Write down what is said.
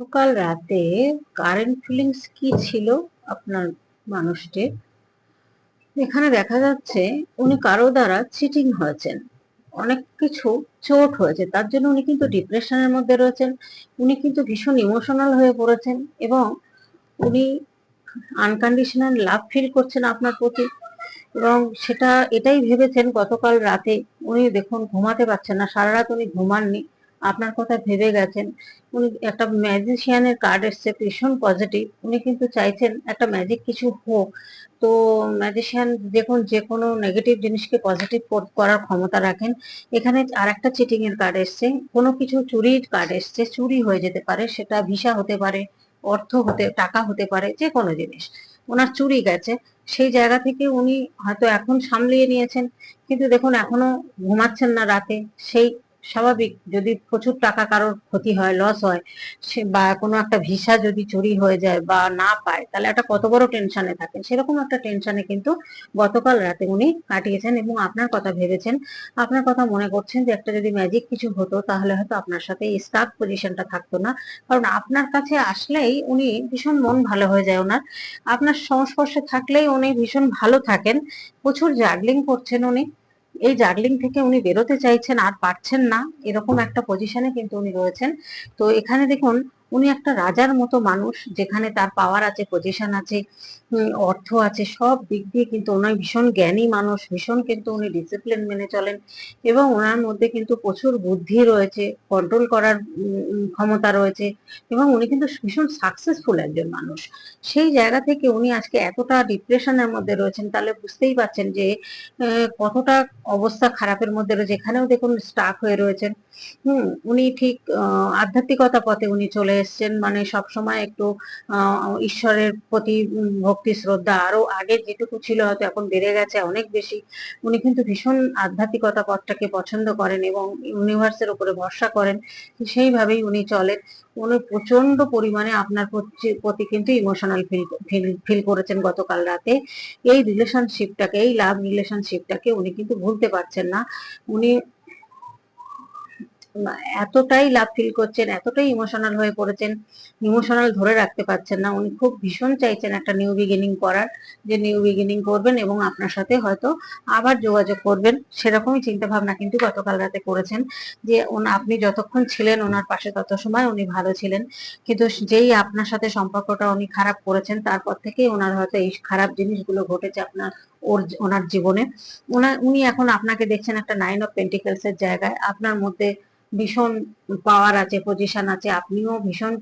গতকাল রাতে current feelings কি ছিল আপনার মানুষটির? এখানে দেখা যাচ্ছে উনি কারো দ্বারা চিটিং হয়েছেন, অনেক কিছু চোট হয়েছে, তার জন্য উনি কিন্তু ডিপ্রেশনের মধ্যে রয়েছেন। উনি কিন্তু ভীষণ ইমোশনাল হয়ে পড়েছেন এবং উনি আনকন্ডিশনাল লাভ ফিল করছেন আপনার প্রতি। এবং সেটা এটাই ভেবেছেন গতকাল রাতে। উনি দেখুন ঘুমাতে পারছেন না, সারা রাত উনি ঘুমাননি, আপনার কথা ভেবে গেছেন। উনি একটা ম্যাজিশিয়ানের কার্ড এসছে, ভীষণ পজিটিভ। উনি কিন্তু চাইছেন একটা ম্যাজিক কিছু হোক। তো ম্যাজিশিয়ান দেখুন যে কোনো নেগেটিভ জিনিসকে পজিটিভ করার ক্ষমতা রাখেন। এখানে আর একটা চিটিং এর কার্ড এসছে, কোনো কিছু চুরির কার্ড এসছে, চুরি হয়ে যেতে পারে, সেটা ভিসা হতে পারে, অর্থ হতে, টাকা হতে পারে, যে কোনো জিনিস ওনার চুরি গেছে। সেই জায়গা থেকে উনি হয়তো এখন সামলিয়ে নিয়েছেন, কিন্তু দেখুন এখনো ঘুমাচ্ছেন না রাতে। সেই স্বাভাবিক, যদি প্রচুর টাকা কারোর ক্ষতি হয়, লস হয়, সে বা কোনো একটা ভিসা যদি চুরি হয়ে যায় বা না পায়, তাহলে একটা কত বড় টেনশনে থাকেন। সেরকম একটা টেনশনে কিন্তু গতকাল রাতে উনি কাটিয়েছেন এবং আপনার কথা ভেবেছেন, আপনার কথা মনে করছেন যে একটা যদি ম্যাজিক কিছু হতো তাহলে হয়তো আপনার সাথে এই স্টাক পজিশনটা থাকতো না। কারণ আপনার কাছে আসলেই উনি ভীষণ মন ভালো হয়ে যায় ওনার। আপনার সংস্পর্শে থাকলেই উনি ভীষণ ভালো থাকেন। প্রচুর জাগলিং করছেন উনি, এই জাগলিং থেকে উনি বেরোতে চাইছেন আর পারছেন না, এরকম একটা পজিশনে কিন্তু উনি রয়েছেন। তো এখানে দেখুন উনি একটা রাজার মতো মানুষ, যেখানে তার পাওয়ার আছে, পজিশন আছে, অর্থ আছে, সব দিক দিয়ে কিন্তু উনি ভীষণ জ্ঞানী মানুষ, ভীষণ কিন্তু উনি ডিসিপ্লিন মেনে চলেন এবং ওনার মধ্যে কিন্তু প্রচুর বুদ্ধি রয়েছে, কন্ট্রোল করার ক্ষমতা রয়েছে এবং উনি কিন্তু ভীষণ সাকসেসফুল একজন মানুষ। সেই জায়গা থেকে উনি আজকে এতটা ডিপ্রেশনের মধ্যে রয়েছেন, তাহলে বুঝতেই পারছেন যে কতটা অবস্থা খারাপের মধ্যে রয়েছে। এখানেও দেখুন স্টাক হয়ে রয়েছেন। উনি ঠিক আধ্যাত্মিকতা পথে উনি চলে এসেছেন, মানে সব সময় একটু ঈশ্বরের প্রতি ভক্তি শ্রদ্ধা আরো আগে যেটুকু ছিল হয়তো এখন বেড়ে গেছে অনেক বেশি। উনি কিন্তু ভীষণ আধ্যাত্মিকতা পথটাকে পছন্দ করেন এবং ইউনিভার্সের উপরে ভরসা করেন, সেইভাবেই উনি চলেন। উনি প্রচন্ড পরিমাণে আপনার প্রতি কিন্তু ইমোশনাল ফিল করেছেন গতকাল রাতে। এই রিলেশনশিপটাকে, এই লাভ রিলেশনশিপটাকে উনি কিন্তু ভুলতে পারছেন না। উনি এতটাই লাভ ফিল করছেন, এতটাই ইমোশনাল হয়ে পড়েছেন, ইমোশনাল ধরে রাখতে পারছেন না। উনি খুব ভীষণ চাইছেন একটা নিউ বিগিনিং করার, যে নিউ বিগিনিং করবেন এবং আপনার সাথে হয়তো আবার যোগাযোগ করবেন, সেরকমই চিন্তা ভাবনা কিন্তু গতকাল রাতে করেছেন। যে আপনি যতক্ষণ ছিলেন ওনার পাশে তত সময় উনি ভালো ছিলেন, কিন্তু যেই আপনার সাথে সম্পর্কটা উনি খারাপ করেছেন তারপর থেকেই ওনার হয়তো এই খারাপ জিনিসগুলো ঘটেছে আপনার ওনার জীবনে। উনি এখন আপনাকে দেখছেন একটা 9 অফ পেন্টিকেলস এর জায়গায়। আপনার মধ্যে ভীষণ পাওয়ার আছে, পজিশন আছে, আপনিও ভীষণ